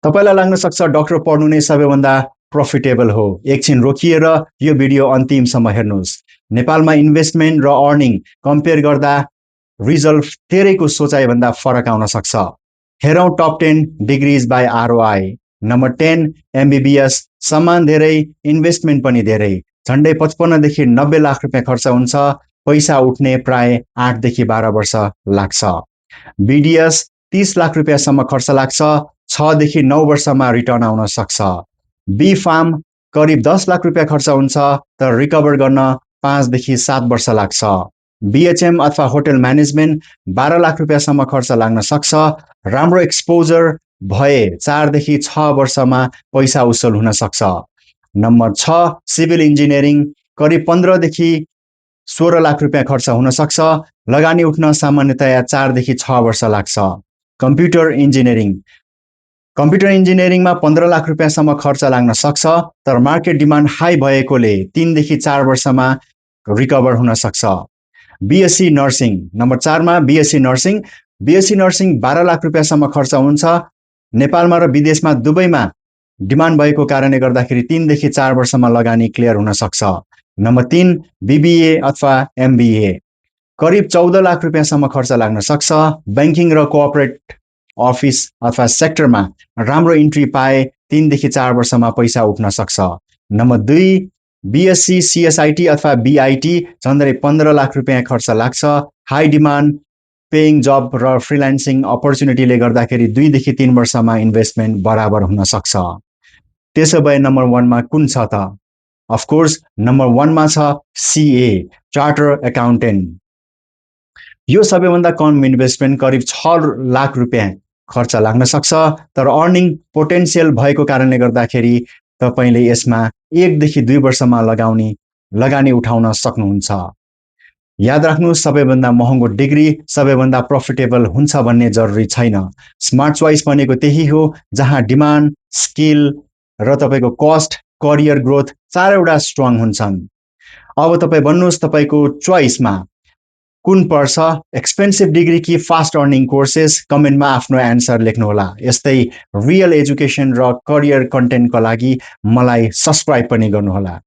तपाईलाई लाग्न सक्छ डाक्टर पढ्नु नै सबैभन्दा प्रफिटेबल हो। एकछिन रोकिएर यो भिडियो अन्तिमसम्म हेर्नुहोस्। नेपालमा इन्भेस्टमेन्ट र अर्निङ कम्पेयर गर्दा रिजल्ट धेरैको सोचाइभन्दा फरक आउन सक्छ। हेरौँ top 10 degrees by ROI। Number 10 MBBS, सम्मान धेरै, इन्भेस्टमेन्ट पनि धेरै। झन्डै 55 देखि 90 लाख रुपियाँ खर्च हुन्छ। पैसा उठ्ने प्राय 8 देखि 12 वर्ष लाग्छ। BDS 30 लाख रुपियाँसम्म खर्च लाग्छ, 6 देखि 9 वर्षमा रिटर्न आउन सक्छ। बी फार्म करिब 10 लाख रुपियाँ खर्च हुन्छ, तर रिकभर गर्न 5 देखि 7 वर्ष लाग्छ। BHM अथवा होटल म्यानेजमेन्ट 12 लाख रुपियाँसम्म खर्च लाग्न सक्छ। राम्रो एक्सपोजर भए 4 देखि 6 वर्षमा पैसा उसुल हुन सक्छ। नम्बर 6 सिभिल इन्जिनियरिङ करिब 15 देखि 16 लाख रुपियाँ खर्च हुन सक्छ। लगानी उठ्न सामान्यतया 4 देखि 6 वर्ष लाग्छ। कम्प्युटर इन्जिनियरिङमा 15 लाख रुपियाँसम्म खर्च लाग्न सक्छ, तर मार्केट डिमान्ड हाई भएकोले 3 देखि 4 वर्षमा रिकभर हुन सक्छ। BSc नर्सिङ नम्बर 4 मा BSc नर्सिङ 12 लाख रुपियाँसम्म खर्च हुन्छ। नेपालमा र विदेशमा दुवैमा डिमान्ड भएको कारणले गर्दाखेरि 3 देखि 4 वर्षमा लगानी क्लियर हुन सक्छ। नम्बर 3 BBA अथवा MBA करिब 14 लाख रुपियाँसम्म खर्च लाग्न सक्छ। बैंकिङ र कोअपरेट अफिस अथवा सेक्टरमा राम्रो इन्ट्री पाए 3 देखि 4 वर्षमा पैसा उठ्न सक्छ। नम्बर 2 BSc CSIT अथवा BIT झन्डै 15 लाख रुपियाँ खर्च लाग्छ। हाई डिमान्ड, पेइङ जब र फ्रिलान्सिङ अपर्च्युनिटीले गर्दाखेरि 2 देखि 3 वर्षमा इन्भेस्टमेन्ट बराबर हुन सक्छ। त्यसो भए नम्बर 1 मा कुन छ त? अफकोर्स नम्बर 1 मा छ CA चार्टर एकाउन्टेन्ट। यो सबैभन्दा कम इन्भेस्टमेन्ट करिब 6 लाख रुपियाँ खर्च लाग्न सक्छ, तर अर्निङ पोटेन्सियल भएको कारणले गर्दाखेरि तपाईले यसमा 1 देखि 2 वर्षमा लगानी उठाउन सक्नुहुन्छ। याद राख्नु, सबैभन्दा महँगो डिग्री सबैभन्दा प्रफिटेबल हुन्छ भन्ने जरुरी छैन। स्मार्ट चोइस भनेको त्यही हो जहाँ डिमान्ड, स्किल र तपाईको कस्ट, करियर ग्रोथ चारैवटा स्ट्रङ हुन्छन्। अब तपाई भन्नुस् तपाईको चोइसमा कुन पर्छ? एक्सपेन्सिभ डिग्री कि फास्ट अर्निङ कोर्सेस? कमेन्टमा आफ्नो एन्सर लेख्नुहोला। यस्तै रियल एजुकेसन र करियर कन्टेन्टको लागि मलाई सब्स्क्राइब पनि गर्नुहोला।